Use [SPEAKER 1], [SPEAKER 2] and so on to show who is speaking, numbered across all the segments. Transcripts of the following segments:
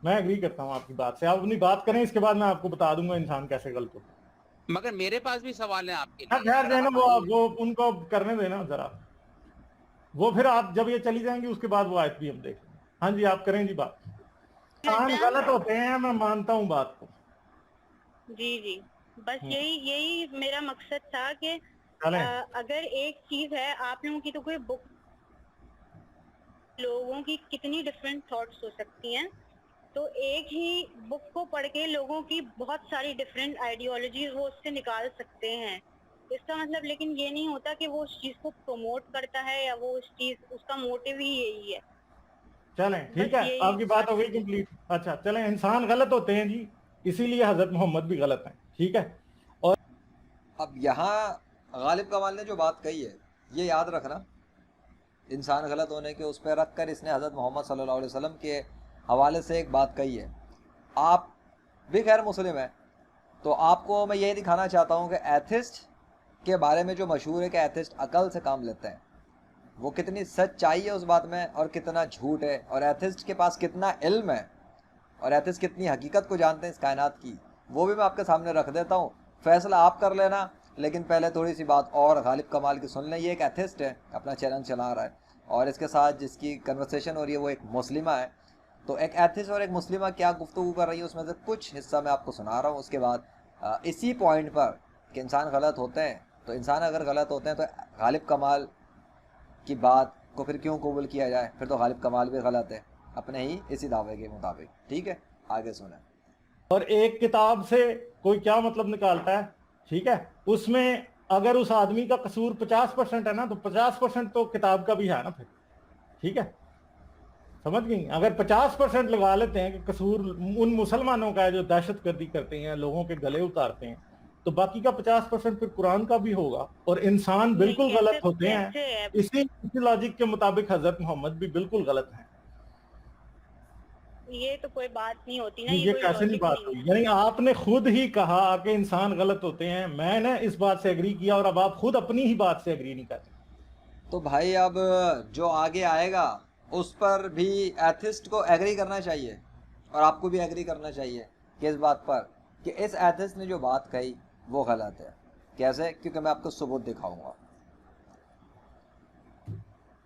[SPEAKER 1] میں ایگری کرتا ہوں آپ کی بات سے. آپ اپنی بات کریں, اس کے بعد میں آپ کو بتا دوں گا انسان کیسے غلط ہوتا ہے.
[SPEAKER 2] مگر میرے پاس بھی سوال ہیں آپ کے
[SPEAKER 1] ہاں
[SPEAKER 2] لیے.
[SPEAKER 1] خیر
[SPEAKER 2] اگر
[SPEAKER 1] دینا,
[SPEAKER 2] آپ آئیں گے
[SPEAKER 1] وہ ان کو کرنے دینا ذرا, وہ پھر آپ جب یہ چلی جائیں گی اس کے بعد وہ آیت بھی ہم دیکھ لیں گے. ہاں جی آپ کریں جی بات. انسان غلط ہوتے ہیں, میں مانتا ہوں بات کو.
[SPEAKER 3] جی جی, بس یہی میرا مقصد تھا کہ
[SPEAKER 1] چلیں
[SPEAKER 3] اگر ایک چیز ہے, آپ لوگوں کی تو کوئی بک, لوگوں کی کتنی ڈفرینٹ تھاٹس ہو سکتی ہیں, تو ایک ہی بک کو پڑھ کے لوگوں کی بہت ساری ڈفرینٹ آئیڈیالوجیز وہ اس سے نکال سکتے ہیں. اس کا مطلب لیکن یہ نہیں ہوتا کہ وہ اس چیز کو پروموٹ کرتا ہے یا وہ اس کا موٹیو ہی یہی ہے.
[SPEAKER 1] چلیں ٹھیک
[SPEAKER 3] بس
[SPEAKER 1] ہے,
[SPEAKER 3] یہی
[SPEAKER 1] آپ کی بات ہو گئی کمپلیٹ. اچھا چلیں, انسان غلط ہوتے ہیں جی, اسی لیے حضرت محمد بھی غلط ہیں. ٹھیک ہے, اور
[SPEAKER 4] اب یہاں غالب کمال نے جو بات کہی ہے یہ یاد رکھنا, انسان غلط ہونے کے اس پہ رکھ کر اس نے حضرت محمد صلی اللہ علیہ وسلم کے حوالے سے ایک بات کہی ہے. آپ بھی خیر مسلم ہیں, تو آپ کو میں یہ دکھانا چاہتا ہوں کہ ایتھسٹ کے بارے میں جو مشہور ہے کہ ایتھسٹ عقل سے کام لیتے ہیں, وہ کتنی سچائی ہے اس بات میں اور کتنا جھوٹ ہے, اور ایتھسٹ کے پاس کتنا علم ہے, اور ایتھسٹ کتنی حقیقت کو جانتے ہیں اس کائنات کی, وہ بھی میں آپ کے سامنے رکھ دیتا ہوں. فیصلہ آپ کر لینا, لیکن پہلے تھوڑی سی بات اور غالب کمال کی سن لیں. یہ ایک ایتھسٹ ہے, اپنا چینل چلا رہا ہے, اور اس کے ساتھ جس کی کنورسیشن ہو رہی ہے وہ ایک مسلمہ ہے. تو ایک ایتھسٹ اور ایک مسلمہ کیا گفتگو کر رہی ہے اس میں سے کچھ حصہ میں آپ کو سنا رہا ہوں. اس کے بعد اسی پوائنٹ پر کہ انسان غلط ہوتے ہیں, تو انسان اگر غلط ہوتے ہیں تو غالب کمال کی بات کو پھر کیوں قبول کیا جائے, پھر تو غالب کمال بھی غلط ہے اپنے ہی اسی دعوے کے مطابق. ٹھیک ہے, آگے سنیں.
[SPEAKER 1] اور ایک کتاب سے کوئی کیا مطلب نکالتا ہے. ٹھیک ہے, اس میں اگر اس آدمی کا قصور 50% ہے نا, تو 50% تو کتاب کا بھی ہے نا پھر. ٹھیک ہے, سمجھ گئی. اگر 50% لگا لیتے ہیں کہ قصور ان مسلمانوں کا ہے جو دہشت گردی کرتے ہیں, لوگوں کے گلے اتارتے ہیں, تو باقی کا 50% پھر قرآن کا بھی ہوگا. اور انسان
[SPEAKER 3] نہیں,
[SPEAKER 1] بالکل غلط ہوتے ہیں,
[SPEAKER 3] کیسے ہے؟
[SPEAKER 1] اسی لاجک کے مطابق حضرت محمد بھی بالکل غلط ہیں.
[SPEAKER 3] یہ تو کوئی بات نہیں ہوتی نا, یہ
[SPEAKER 1] یہ
[SPEAKER 3] کوئی
[SPEAKER 1] کیسے نہیں
[SPEAKER 3] لاجک
[SPEAKER 1] بات
[SPEAKER 3] نہیں
[SPEAKER 1] ہوئی,
[SPEAKER 3] ہے.
[SPEAKER 1] یعنی آپ نے خود ہی کہا کہ انسان غلط ہوتے ہیں, میں نے اس بات سے ایگری کیا, اور اب آپ خود اپنی ہی بات سے ایگری نہیں کرتے.
[SPEAKER 4] تو بھائی اب جو آگے آئے گا اس پر بھی ایتھسٹ کو ایگری کرنا چاہیے, اور آپ کو بھی ایگری کرنا چاہیے کہ اس بات پر کہ اس ایتھسٹ نے جو بات کہی وہ غلط ہے. کیسے؟ کیونکہ میں آپ کو ثبوت دکھاؤں گا.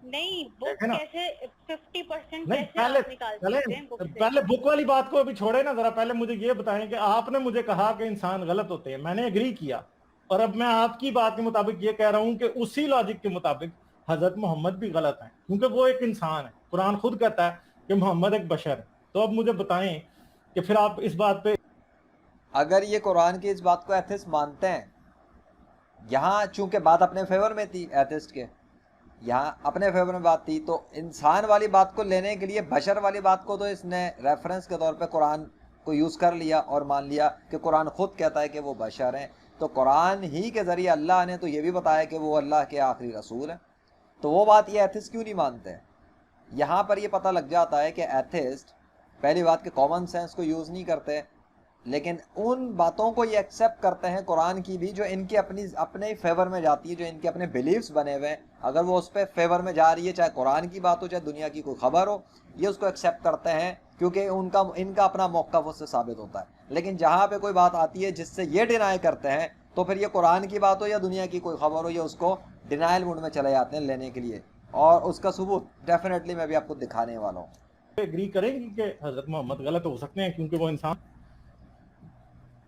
[SPEAKER 3] نہیں, بک
[SPEAKER 1] دیکھیں نا,
[SPEAKER 3] کیسے 50%
[SPEAKER 1] نہیں
[SPEAKER 3] کیسے
[SPEAKER 1] پہلے
[SPEAKER 3] آپ نکال سکتے ہیں بک سے؟
[SPEAKER 1] پہلے بک والی بات کو ابھی چھوڑے نا ذرا, پہلے مجھے یہ بتائیں کہ آپ نے مجھے کہا کہ انسان غلط ہوتے ہیں, میں نے ایگری کیا, اور اب میں آپ کی بات کے مطابق یہ کہہ رہا ہوں کہ اسی لاجک کے مطابق حضرت محمد بھی غلط ہیں, کیونکہ وہ ایک انسان ہے. قرآن خود کہتا ہے کہ محمد ایک بشر ہے. تو اب مجھے بتائیں کہ پھر آپ اس بات پہ,
[SPEAKER 4] اگر یہ قرآن کی اس بات کو ایتھسٹ مانتے ہیں, یہاں چونکہ بات اپنے فیور میں تھی ایتھسٹ کے, یہاں اپنے فیور میں بات تھی, تو انسان والی بات کو لینے کے لیے بشر والی بات کو تو اس نے ریفرنس کے طور پہ قرآن کو یوز کر لیا اور مان لیا کہ قرآن خود کہتا ہے کہ وہ بشر ہیں. تو قرآن ہی کے ذریعے اللہ نے تو یہ بھی بتایا کہ وہ اللہ کے آخری رسول ہیں. تو وہ بات یہ ایتھسٹ کیوں نہیں مانتے ہیں؟ یہاں پر یہ پتہ لگ جاتا ہے کہ ایتھسٹ پہلی بات کہ کامن سینس کو یوز نہیں کرتے, لیکن ان باتوں کو یہ ایکسیپٹ کرتے ہیں قرآن کی بھی جو ان کے اپنے فیور میں جاتی ہے, جو ان کے اپنے بلیفز بنے ہوئے ہیں. اگر وہ اس پہ فیور میں جا رہی ہے, چاہے قرآن کی بات ہو چاہے دنیا کی کوئی خبر ہو, یہ اس کو ایکسیپٹ کرتے ہیں کیونکہ ان کا اپنا موقف اس سے ثابت ہوتا ہے. لیکن جہاں پہ کوئی بات آتی ہے جس سے یہ ڈینائی کرتے ہیں, تو پھر یہ قرآن کی بات ہو یا دنیا کی کوئی خبر ہو, یہ اس کو ڈینائل موڈ میں چلے جاتے ہیں لینے کے لیے. اور اس کا ثبوت ڈیفینیٹلی میں بھی آپ کو دکھانے والا ہوں.
[SPEAKER 1] ایگری کریں گی کہ حضرت محمد غلط ہو سکتے ہیں کیونکہ وہ انسان.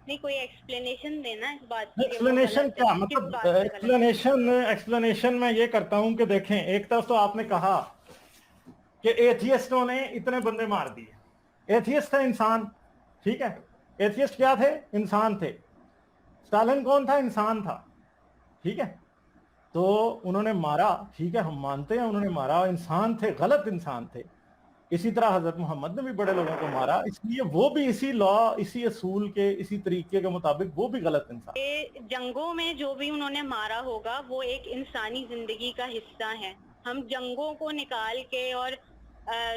[SPEAKER 3] نہیں, کوئی ایکسپلینیشن دینا اس بات کی کہ وہ
[SPEAKER 1] ایکسپلینیشن
[SPEAKER 3] غلط ہے,
[SPEAKER 1] کیا
[SPEAKER 3] کس
[SPEAKER 1] مطلب,
[SPEAKER 3] بات سے غلط ہے.
[SPEAKER 1] ایکسپلینیشن میں یہ کرتا ہوں کہ دیکھیں, ایک طرف تو آپ نے کہا کہ ایتھیسٹوں نے اتنے بندے مار دیے. ایتھیسٹ تھے انسان, ٹھیک ہے, ایتھیسٹ کیا تھے؟ انسان تھے. اسٹالن کون تھا؟ انسان تھا. ٹھیک ہے, تو انہوں نے مارا, ٹھیک ہے, ہم مانتے ہیں انہوں نے مارا, انسان تھے, غلط انسان تھے. اسی طرح حضرت محمد نے بھی بڑے لوگوں کو مارا, اس لیے وہ بھی اسی لا, اسی اصول کے, اسی طریقے کے مطابق وہ بھی غلط انسان.
[SPEAKER 3] جنگوں میں جو بھی انہوں نے مارا ہوگا وہ ایک انسانی زندگی کا حصہ ہے. ہم جنگوں کو نکال کے اور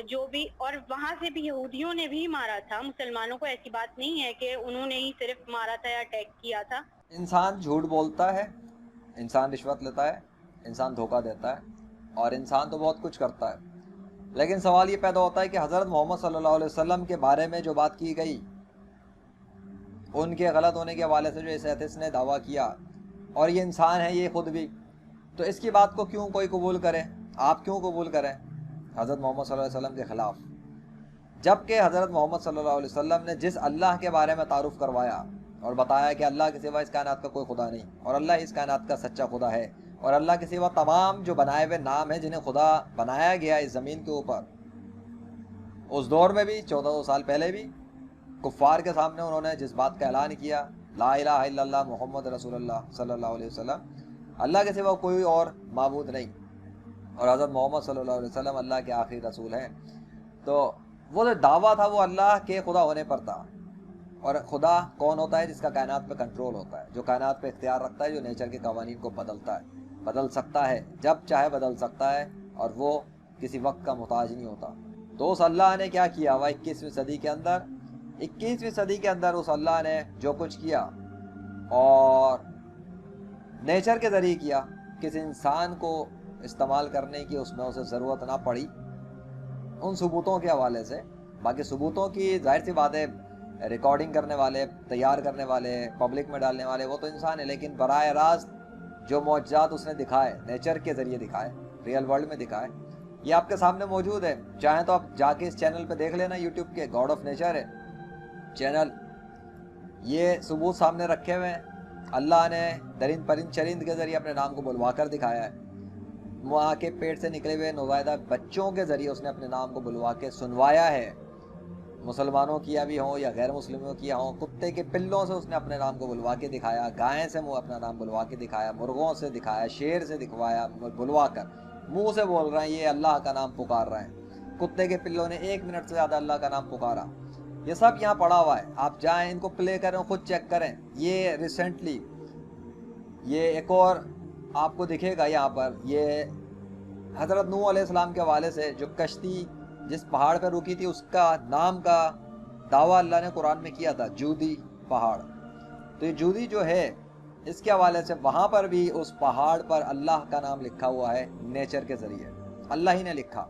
[SPEAKER 3] جو بھی, اور وہاں سے بھی یہودیوں نے بھی مارا تھا مسلمانوں کو, ایسی بات نہیں ہے کہ انہوں نے ہی صرف مارا تھا یا اٹیک کیا تھا.
[SPEAKER 4] انسان جھوٹ بولتا ہے, انسان رشوت لیتا ہے, انسان دھوکہ دیتا ہے, اور انسان تو بہت کچھ کرتا ہے. لیکن سوال یہ پیدا ہوتا ہے کہ حضرت محمد صلی اللہ علیہ وسلم کے بارے میں جو بات کی گئی، ان کے غلط ہونے کے حوالے سے جو اس ایتھسٹ نے دعویٰ کیا، اور یہ انسان ہے یہ خود بھی، تو اس کی بات کو کیوں کوئی قبول کرے؟ آپ کیوں قبول کریں حضرت محمد صلی اللہ علیہ وسلم کے خلاف؟ جبکہ حضرت محمد صلی اللہ علیہ وسلم نے جس اللہ کے بارے میں تعارف کروایا اور بتایا کہ اللہ کے سوا اس کائنات کا کوئی خدا نہیں، اور اللہ ہی اس کائنات کا سچا خدا ہے، اور اللہ کے سوا تمام جو بنائے ہوئے نام ہیں جنہیں خدا بنایا گیا اس زمین کے اوپر، اس دور میں بھی 1400 سال پہلے بھی کفار کے سامنے انہوں نے جس بات کا اعلان کیا، لا الہ الا اللہ محمد رسول اللہ صلی اللہ علیہ وسلم، اللہ کے سوا کوئی اور معبود نہیں، اور حضرت محمد صلی اللہ علیہ وسلم اللہ کے آخری رسول ہیں، تو وہ جو دعویٰ تھا وہ اللہ کے خدا ہونے پر تھا۔ اور خدا کون ہوتا ہے؟ جس کا کائنات پہ کنٹرول ہوتا ہے، جو کائنات پہ اختیار رکھتا ہے، جو نیچر کے قوانین کو بدلتا ہے، بدل سکتا ہے، جب چاہے بدل سکتا ہے، اور وہ کسی وقت کا محتاج نہیں ہوتا۔ تو اس اللہ نے کیا کیا ہوا 21ویں صدی کے اندر؟ 21ویں صدی کے اندر اس اللہ نے جو کچھ کیا اور نیچر کے ذریعے کیا، کسی انسان کو استعمال کرنے کی اس میں اسے ضرورت نہ پڑی ان ثبوتوں کے حوالے سے۔ باقی ثبوتوں کی ظاہر سی بات ہے، ریکارڈنگ کرنے والے، تیار کرنے والے، پبلک میں ڈالنے والے وہ تو انسان ہے، لیکن براہ راست جو معجزات اس نے دکھائے، نیچر کے ذریعے دکھائے، ریئل ورلڈ میں دکھائے، یہ آپ کے سامنے موجود ہے۔ چاہیں تو آپ جا کے اس چینل پہ دیکھ لینا، یوٹیوب کے گاڈ آف نیچر ہے چینل، یہ ثبوت سامنے رکھے ہوئے ہیں۔ اللہ نے درند پرند چرند کے ذریعے اپنے نام کو بلوا کر دکھایا ہے، ماں کے پیٹ سے نکلے ہوئے نوزائیدہ بچوں کے ذریعے اس نے اپنے نام کو بلوا کے سنوایا ہے، مسلمانوں کیا بھی ہوں یا غیر مسلموں کیا ہوں۔ کتے کے پلوں سے اس نے اپنے نام کو بلوا کے دکھایا، گائیں سے منہ اپنا نام بلوا کے دکھایا، مرغوں سے دکھایا، شیر سے دکھوایا، بلوا کر منہ سے بول رہے ہیں یہ اللہ کا نام پکار رہے ہیں۔ کتے کے پلوں نے 1 منٹ سے زیادہ اللہ کا نام پکارا۔ یہ سب یہاں پڑا ہوا ہے، آپ جائیں ان کو پلے کریں، خود چیک کریں۔ یہ ریسنٹلی یہ ایک اور آپ کو دکھے گا یہاں پر، یہ حضرت نوح علیہ السلام کے حوالے سے جو کشتی جس پہاڑ پہ رکی تھی اس کا نام کا دعویٰ اللہ نے قرآن میں کیا تھا، جودی پہاڑ۔ تو یہ جودی جو ہے اس کے حوالے سے وہاں پر بھی اس پہاڑ پر اللہ کا نام لکھا ہوا ہے نیچر کے ذریعے، اللہ ہی نے لکھا۔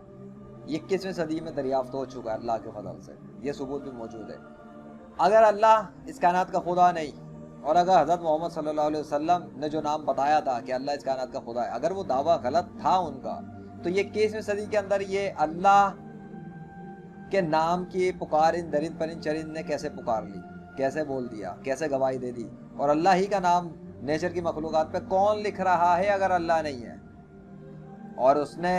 [SPEAKER 4] 21ویں صدی میں دریافت ہو چکا ہے اللہ کے فضل سے، یہ ثبوت بھی موجود ہے۔ اگر اللہ اس کائنات کا خدا نہیں، اور اگر حضرت محمد صلی اللہ علیہ وسلم نے جو نام بتایا تھا کہ اللہ اس کائنات کا خدا ہے، اگر وہ دعویٰ غلط تھا ان کا، تو یہ 21ویں صدی کے اندر یہ اللہ کے نام کی پکار ان درند پرند چرند نے کیسے پکار لی، کیسے بول دیا، کیسے گواہی دے دی؟ اور اللہ ہی کا نام نیچر کی مخلوقات پہ کون لکھ رہا ہے اگر اللہ نہیں ہے؟ اور اس نے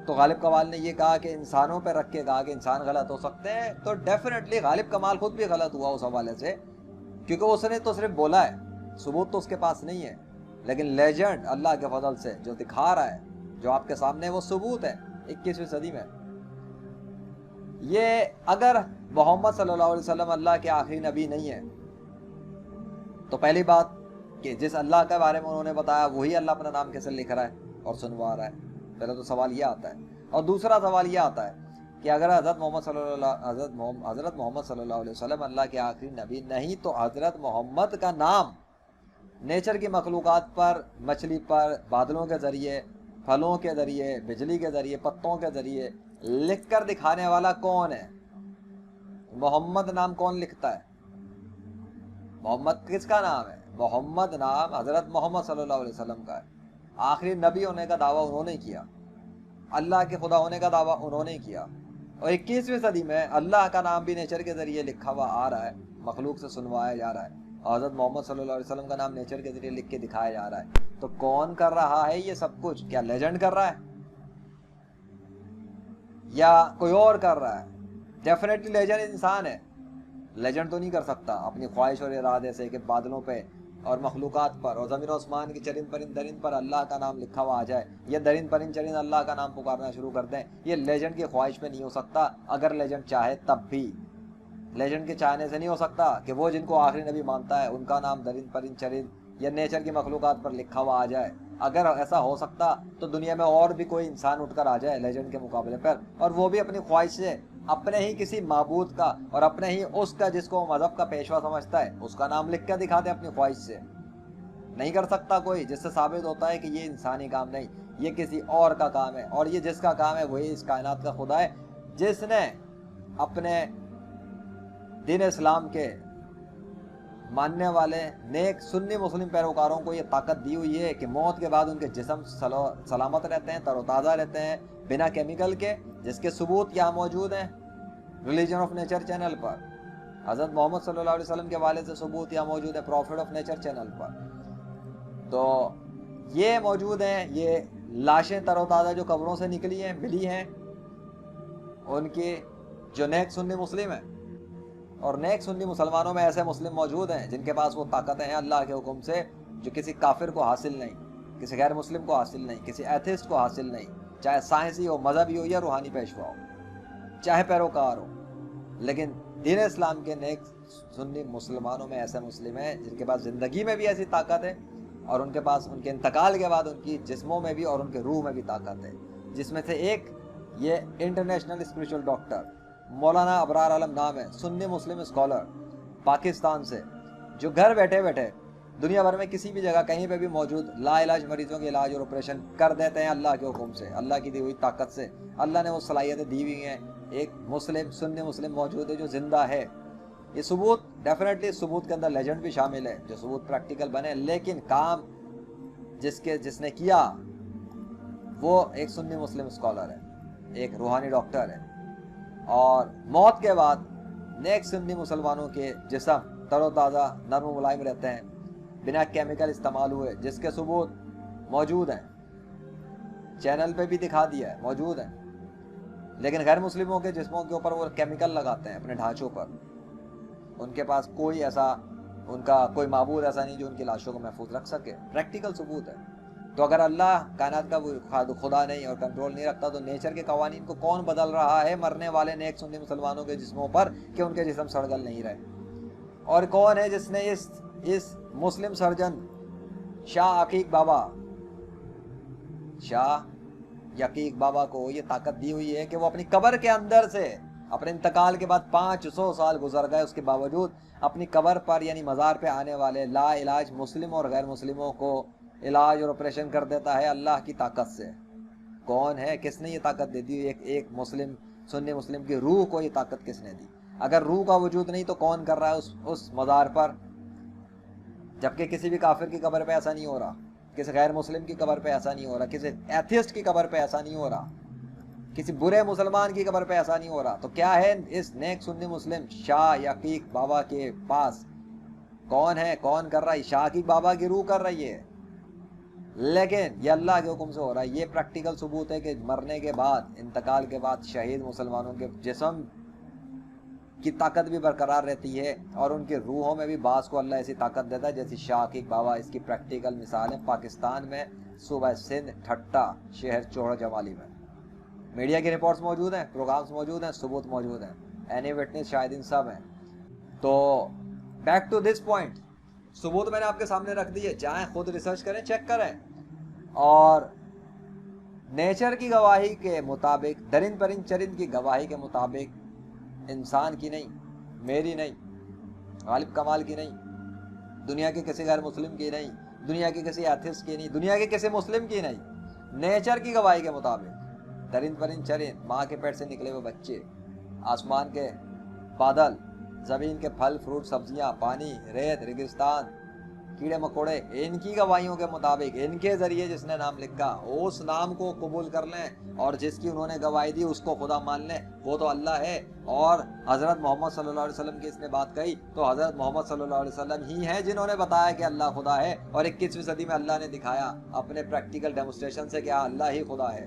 [SPEAKER 4] تو غالب کمال نے یہ کہا کہ انسانوں پہ رکھ کے کہا کہ انسان غلط ہو سکتے ہیں، تو ڈیفینیٹلی غالب کمال خود بھی غلط ہوا اس حوالے سے، کیونکہ اس نے تو صرف بولا ہے، ثبوت تو اس کے پاس نہیں ہے، لیکن لیجنڈ اللہ کے فضل سے جو دکھا رہا ہے، جو آپ کے سامنے وہ ثبوت ہے 21ویں صدی میں۔ یہ اگر محمد صلی اللہ علیہ وسلم اللہ کے آخری نبی نہیں ہے، تو پہلی بات کہ جس اللہ کے بارے میں انہوں نے بتایا وہی اللہ اپنا نام کیسے لکھ رہا ہے اور سنوا رہا ہے؟ پہلے تو سوال یہ آتا ہے، اور دوسرا سوال یہ آتا ہے کہ اگر حضرت محمد صلی اللہ علیہ وسلم اللہ کے آخری نبی نہیں، تو حضرت محمد کا نام نیچر کی مخلوقات پر، مچھلی پر، بادلوں کے ذریعے، پھلوں کے ذریعے، بجلی کے ذریعے، پتوں کے ذریعے لکھ کر دکھانے والا کون ہے؟ محمد نام کون لکھتا ہے؟ محمد کس کا نام ہے؟ محمد نام حضرت محمد صلی اللہ علیہ وسلم کا ہے۔ آخری نبی ہونے کا دعویٰ انہوں نے کیا، اللہ کے خدا ہونے کا دعویٰ انہوں نے کیا، اور 21ویں صدی میں اللہ کا نام بھی نیچر کے ذریعے لکھا ہوا آ رہا ہے، مخلوق سے سنوایا جا رہا ہے، اور حضرت محمد صلی اللہ علیہ وسلم کا نام نیچر کے ذریعے لکھ کے دکھایا جا رہا ہے۔ تو کون کر رہا ہے یہ سب کچھ؟ کیا لیجنڈ کر رہا ہے یا کوئی اور کر رہا ہے؟ ڈیفینیٹلی لیجنڈ انسان ہے، لیجنڈ تو نہیں کر سکتا اپنی خواہش اور ارادے سے کہ بادلوں پہ اور مخلوقات پر اور زمین و آسمان کی چرند پرند درند پر اللہ کا نام لکھا ہوا آ جائے، یہ درند پرند چرند اللہ کا نام پکارنا شروع کر دیں۔ یہ لیجنڈ کی خواہش پہ نہیں ہو سکتا، اگر لیجنڈ چاہے تب بھی۔ لیجنڈ کے چاہنے سے نہیں ہو سکتا کہ وہ جن کو آخری نبی مانتا ہے ان کا نام درند پرند چرند یا نیچر کی مخلوقات پر لکھا ہوا آ جائے۔ اگر ایسا ہو سکتا تو دنیا میں اور بھی کوئی انسان اٹھ کر آ جائے لیجنڈ کے مقابلے پر، اور وہ بھی اپنی خواہش سے اپنے ہی کسی معبود کا اور اپنے ہی اس کا جس کو مذہب کا پیشوا سمجھتا ہے اس کا نام لکھ کر دکھا دے اپنی خواہش سے۔ نہیں کر سکتا کوئی، جس سے ثابت ہوتا ہے کہ یہ انسانی کام نہیں، یہ کسی اور کا کام ہے، اور یہ جس کا کام ہے وہی اس کائنات کا خدا ہے، جس نے اپنے دین اسلام کے ماننے والے نیک سنی مسلم پیروکاروں کو یہ طاقت دی ہوئی ہے کہ موت کے بعد ان کے جسم سلامت رہتے ہیں، تر و تازہ رہتے ہیں بنا کیمیکل کے، جس کے ثبوت یہاں موجود ہیں ریلیجن آف نیچر چینل پر، حضرت محمد صلی اللہ علیہ وسلم کے حوالے سے ثبوت یہاں موجود ہے پروفٹ آف نیچر چینل پر۔ تو یہ موجود ہیں، یہ لاشیں تر و تازہ جو قبروں سے نکلی ہیں، ملی ہیں، ان کی جو نیک سنی مسلم ہیں، اور نیک سنی مسلمانوں میں ایسے مسلم موجود ہیں جن کے پاس وہ طاقتیں ہیں اللہ کے حکم سے جو کسی کافر کو حاصل نہیں، کسی غیر مسلم کو حاصل نہیں، کسی ایتھسٹ کو حاصل نہیں، چاہے سائنسی ہو، مذہبی ہو یا روحانی پیشوا ہو، چاہے پیروکار ہو۔ لیکن دین اسلام کے نیک سنی مسلمانوں میں ایسے مسلم ہیں جن کے پاس زندگی میں بھی ایسی طاقت ہے، اور ان کے پاس ان کے انتقال کے بعد ان کی جسموں میں بھی اور ان کے روح میں بھی طاقت ہے، جس میں سے ایک یہ انٹرنیشنل اسپریچول ڈاکٹر مولانا ابرار عالم نام ہے، سنی مسلم اسکالر پاکستان سے، جو گھر بیٹھے بیٹھے دنیا بھر میں کسی بھی جگہ کہیں پہ بھی موجود لا علاج مریضوں کے علاج اور آپریشن کر دیتے ہیں اللہ کے حکم سے، اللہ کی دی ہوئی طاقت سے۔ اللہ نے وہ صلاحیتیں دی ہوئی ہیں۔ ایک مسلم سنی مسلم موجود ہے جو زندہ ہے۔ یہ ثبوت ڈیفینیٹلی ثبوت کے اندر لیجنڈ بھی شامل ہے، جو ثبوت پریکٹیکل بنے، لیکن کام جس نے کیا وہ ایک سنی مسلم اسکالر ہے، ایک روحانی ڈاکٹر ہے، اور موت کے بعد نیک سنی مسلمانوں کے جسم تر و تازہ نرم و ملائم رہتے ہیں بنا کیمیکل استعمال ہوئے، جس کے ثبوت موجود ہیں، چینل پہ بھی دکھا دیا ہے، موجود ہیں۔ لیکن غیر مسلموں کے جسموں کے اوپر وہ کیمیکل لگاتے ہیں اپنے ڈھانچوں پر، ان کے پاس کوئی ایسا، ان کا کوئی معبود ایسا نہیں جو ان کی لاشوں کو محفوظ رکھ سکے، پریکٹیکل ثبوت ہے۔ تو اگر اللہ کائنات کا خدا نہیں اور کنٹرول نہیں رکھتا تو نیچر کے قوانین کو کون بدل رہا ہے مرنے والے نیک سنی مسلمانوں کے جسموں پر کہ ان کے جسم سڑگل نہیں رہے؟ اور کون ہے جس نے اس مسلم سرجن شاہ یقیق بابا کو یہ طاقت دی ہوئی ہے کہ وہ اپنی قبر کے اندر سے اپنے انتقال کے بعد 500 سال گزر گئے، اس کے باوجود اپنی قبر پر یعنی مزار پہ آنے والے لا علاج مسلم اور غیر مسلموں کو علاج اور آپریشن کر دیتا ہے اللہ کی طاقت سے۔ کون ہے؟ کس نے یہ طاقت دے دی؟ ایک مسلم سنی مسلم کی روح کو یہ طاقت کس نے دی؟ اگر روح کا وجود نہیں تو کون کر رہا ہے اس مزار پر؟ جبکہ کسی بھی کافر کی قبر پہ ایسا نہیں ہو رہا، کسی غیر مسلم کی قبر پہ ایسا نہیں ہو رہا، کسی ایتھسٹ کی قبر پہ ایسا نہیں ہو رہا، کسی برے مسلمان کی قبر پہ ایسا نہیں ہو رہا۔ تو کیا ہے اس نیک سنی مسلم شاہ یقیق بابا کے پاس؟ کون ہے؟ کون کر رہا ہے؟ شاہ یقیق بابا کی روح کر رہی ہے، لیکن یہ اللہ کے حکم سے ہو رہا ہے۔ یہ پریکٹیکل ثبوت ہے کہ مرنے کے بعد، انتقال کے بعد شہید مسلمانوں کے جسم کی طاقت بھی برقرار رہتی ہے، اور ان کے روحوں میں بھی بعض کو اللہ ایسی طاقت دیتا ہے جیسی شاہ یقیق بابا۔ اس کی پریکٹیکل مثال ہے پاکستان میں صوبہ سندھ ٹھٹا شہر چوڑ جمالی میں، میڈیا کی رپورٹس موجود ہیں، پروگرامز موجود ہیں، ثبوت موجود ہیں، اینی وٹنس شاہدین سب ہیں۔ تو بیک ٹو دس پوائنٹ، ثبوت میں نے آپ کے سامنے رکھ دی ہے، جائیں خود ریسرچ کریں، چیک کریں، اور نیچر کی گواہی کے مطابق، درند پرند چرند کی گواہی کے مطابق، انسان کی نہیں، میری نہیں، غالب کمال کی نہیں، دنیا کے کسی غیر مسلم کی نہیں، دنیا کے کسی ایتھسٹ کی نہیں، دنیا کے کسی مسلم کی نہیں، نیچر کی گواہی کے مطابق، درند پرند چرند، ماں کے پیٹ سے نکلے ہوئے بچے، آسمان کے بادل، زمین کے پھل فروٹ سبزیاں، پانی، ریت، ریگستان، کیڑے مکوڑے، ان کی گواہیوں کے مطابق، ان کے ذریعے جس نے نام لکھا اس نام کو قبول کر لیں، اور جس کی انہوں نے گواہی دی اس کو خدا مان لیں، وہ تو اللہ ہے۔ اور حضرت محمد صلی اللہ علیہ وسلم کی اس نے بات کہی تو حضرت محمد صلی اللہ علیہ وسلم ہی ہیں جنہوں نے بتایا کہ اللہ خدا ہے، اور 21ویں صدی میں اللہ نے دکھایا اپنے پریکٹیکل ڈیمونسٹریشن سے کہ اللہ ہی خدا ہے۔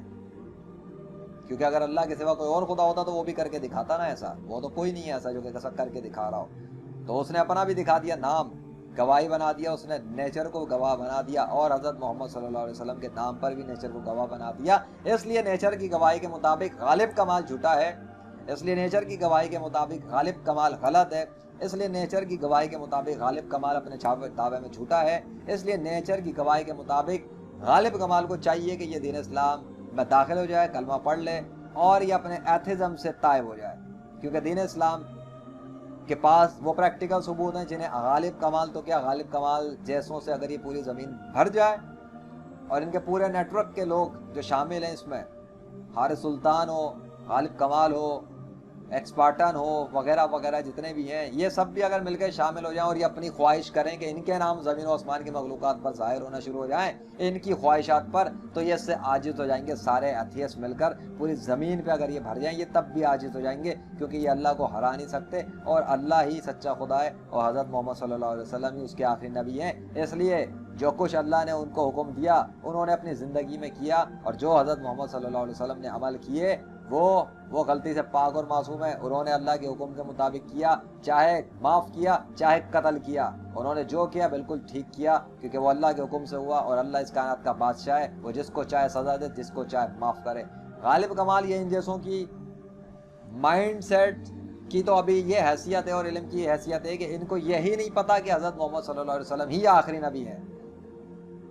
[SPEAKER 4] کیونکہ اگر اللہ کے سوا کوئی اور خدا ہوتا تو وہ بھی کر کے دکھاتا نا، ایسا وہ تو کوئی نہیں ہے ایسا جو کہ کر کے دکھا رہا ہو۔ تو اس نے اپنا بھی دکھا دیا، نام گواہی بنا دیا، اس نے نیچر کو گواہ بنا دیا، اور حضرت محمد صلی اللہ علیہ وسلم کے نام پر بھی نیچر کو گواہ بنا دیا۔ اس لیے نیچر کی گواہی کے مطابق غالب کمال جھوٹا ہے، اس لیے نیچر کی گواہی کے مطابق غالب کمال غلط ہے، اس لیے نیچر کی گواہی کے مطابق غالب کمال اپنے دعوے میں جھوٹا ہے، اس لیے نیچر کی گواہی کے مطابق غالب کمال کو چاہیے کہ یہ دین اسلام میں داخل ہو جائے، کلمہ پڑھ لے، اور یہ اپنے ایتھزم سے تائب ہو جائے، کیونکہ دین اسلام کے پاس وہ پریکٹیکل ثبوت ہیں جنہیں غالب کمال تو کیا، غالب کمال جیسوں سے اگر یہ پوری زمین بھر جائے اور ان کے پورے نیٹ ورک کے لوگ جو شامل ہیں اس میں، حارث سلطان ہو، غالب کمال ہو، ایکسپارٹن ہو، وغیرہ وغیرہ جتنے بھی ہیں، یہ سب بھی اگر مل کے شامل ہو جائیں اور یہ اپنی خواہش کریں کہ ان کے نام زمین و آسمان کی مخلوقات پر ظاہر ہونا شروع ہو جائیں ان کی خواہشات پر، تو یہ اس سے عاجز ہو جائیں گے سارے ایتھیسٹ مل کر، پوری زمین پہ اگر یہ بھر جائیں یہ تب بھی عاجز ہو جائیں گے، کیونکہ یہ اللہ کو ہرا نہیں سکتے، اور اللہ ہی سچا خدا ہے، اور حضرت محمد صلی اللہ علیہ وسلم ہی اس کے آخری نبی ہیں۔ اس لیے جو کچھ اللہ نے ان کو حکم دیا انہوں نے اپنی زندگی میں کیا، اور جو حضرت محمد صلی اللہ علیہ وسلم نے عمل کیے وہ غلطی سے پاک اور معصوم ہے، انہوں نے اللہ کے حکم کے مطابق کیا، چاہے معاف کیا چاہے قتل کیا، انہوں نے جو کیا بالکل ٹھیک کیا، کیونکہ وہ اللہ کے حکم سے ہوا، اور اللہ اس کائنات کا بادشاہ ہے، وہ جس کو چاہے سزا دے، جس کو چاہے معاف کرے۔ غالب کمال یہ ان جیسوں کی مائنڈ سیٹ کی تو ابھی یہ حیثیت ہے اور علم کی حیثیت ہے کہ ان کو یہی نہیں پتا کہ حضرت محمد صلی اللہ علیہ وسلم ہی آخری نبی ہے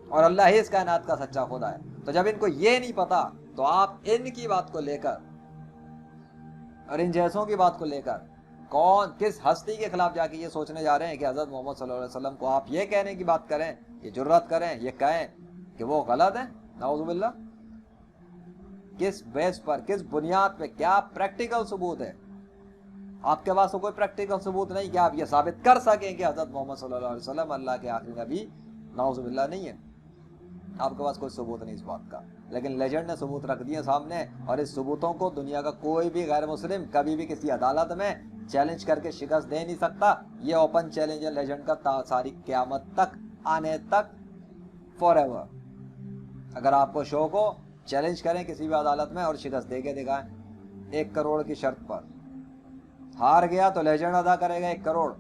[SPEAKER 4] اور اللہ ہی اس کائنات کا سچا خدا ہے۔ تو جب ان کو یہ نہیں پتا تو آپ ان کی بات کو لے کر اور ان جیسوں کی بات کو لے کر کس ہستی کے خلاف جا کے یہ سوچنے جا رہے ہیں کہ حضرت محمد صلی اللہ علیہ وسلم کو آپ یہ کہنے کی بات کریں، یہ جرات کریں، یہ کہیں کہ وہ غلط ہے، نعوذ باللہ۔ کس بیس پر، کس بنیاد پہ، کیا پریکٹیکل ثبوت ہے؟ آپ کے پاس تو کوئی پریکٹیکل ثبوت نہیں کہ آپ یہ ثابت کر سکیں کہ حضرت محمد صلی اللہ علیہ وسلم اللہ کے آخری نبی نعوذ باللہ نہیں ہے، آپ کے پاس کوئی ثبوت نہیں اس بات کا، لیکن لیجنڈ نے ثبوت رکھ دیے سامنے، اور اس ثبوتوں کو دنیا کا کوئی بھی غیر مسلم کبھی بھی کسی عدالت میں چیلنج کر کے شکست دے نہیں سکتا۔ یہ اوپن چیلنج ہے لیجنڈ کا، ساری قیامت تک آنے تک، فار ایور۔ اگر آپ کو شوق ہو چیلنج کریں کسی بھی عدالت میں اور شکست دے کے دکھائیں 1 کروڑ کی شرط پر۔ ہار گیا تو لیجنڈ ادا کرے گا 1 کروڑ،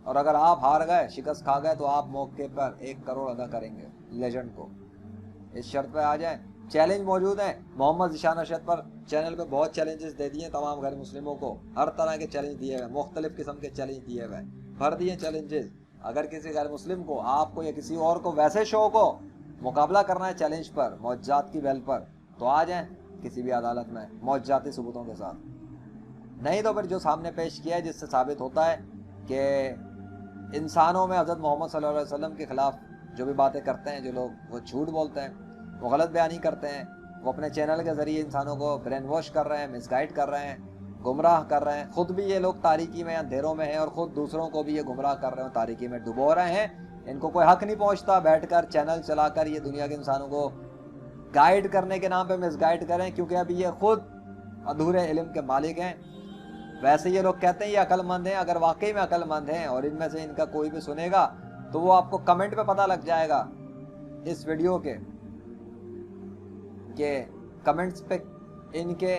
[SPEAKER 4] اور اگر آپ ہار گئے، شکست کھا گئے، تو آپ موقع پر 1 کروڑ ادا کریں گے لیجنڈ کو۔ اس شرط پہ آ جائیں، چیلنج موجود ہیں محمد ذیشان ارشد پر چینل پہ، بہت چیلنجز دے دیے تمام غیر مسلموں کو، ہر طرح کے چیلنج دیے ہوئے، مختلف قسم کے چیلنج دیے ہوئے، بھر دیے چیلنجز۔ اگر کسی غیر مسلم کو، آپ کو یا کسی اور کو ویسے شوق ہو مقابلہ کرنا ہے چیلنج پر، معجزات کی بیل پر، تو آ جائیں کسی بھی عدالت میں معجزاتی ثبوتوں کے ساتھ۔ نہیں تو پھر جو سامنے پیش کیا ہے، جس سے ثابت ہوتا ہے کہ انسانوں میں حضرت محمد صلی اللہ علیہ وسلم کے خلاف جو بھی باتیں کرتے ہیں جو لوگ، وہ جھوٹ بولتے ہیں، وہ غلط بیانی کرتے ہیں، وہ اپنے چینل کے ذریعے انسانوں کو برین واش کر رہے ہیں، مس گائیڈ کر رہے ہیں، گمراہ کر رہے ہیں، خود بھی یہ لوگ تاریکی میں، اندھیروں میں ہیں، اور خود دوسروں کو بھی یہ گمراہ کر رہے ہیں، تاریکی میں ڈبو رہے ہیں۔ ان کو کوئی حق نہیں پہنچتا بیٹھ کر چینل چلا کر یہ دنیا کے انسانوں کو گائیڈ کرنے کے نام پہ مس گائیڈ کریں، کیونکہ ابھی یہ خود ادھورے علم کے مالک ہیں۔ ویسے یہ لوگ کہتے ہیں یہ عقل مند ہیں، اگر واقعی میں عقل مند ہیں اور ان میں سے ان کا کوئی بھی سنے گا تو وہ آپ کو کمنٹ پہ پتہ لگ جائے گا اس ویڈیو کے، کہ کمنٹس پہ ان کے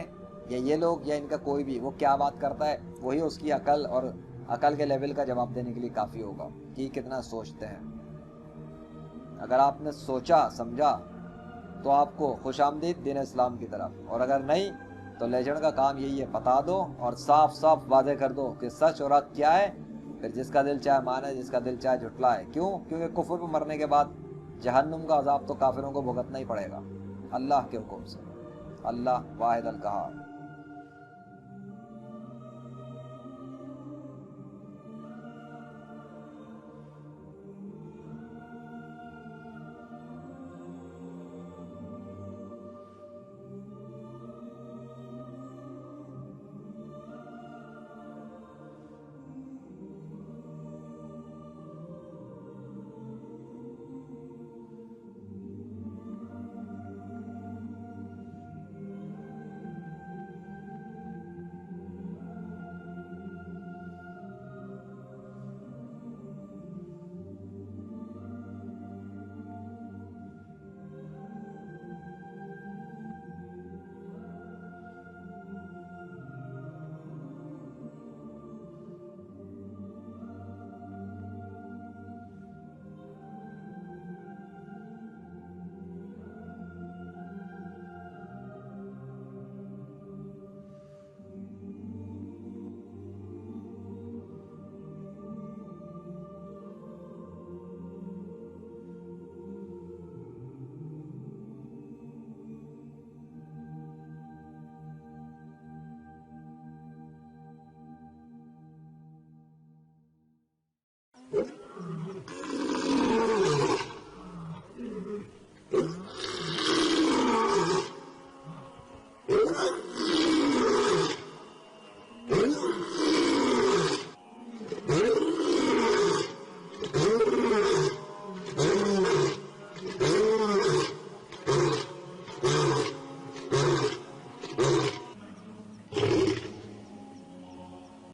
[SPEAKER 4] یا یہ لوگ یا ان کا کوئی بھی وہ کیا بات کرتا ہے، وہی اس کی عقل اور عقل کے لیول کا جواب دینے کے لیے کافی ہوگا کہ کتنا سوچتے ہیں۔ اگر آپ نے سوچا سمجھا تو آپ کو خوش آمدید دین اسلام کی طرف، اور اگر نہیں تو لیجنڈ کا کام یہی ہے، بتا دو اور صاف صاف واضح کر دو کہ سچ اور حق کیا ہے، پھر جس کا دل چاہے مانے، جس کا دل چاہے جھٹلائے۔ کیوں؟ کیونکہ کفر پہ مرنے کے بعد جہنم کا عذاب تو کافروں کو بھگتنا ہی پڑے گا اللہ کے حکم سے۔ اللہ واحد القہار۔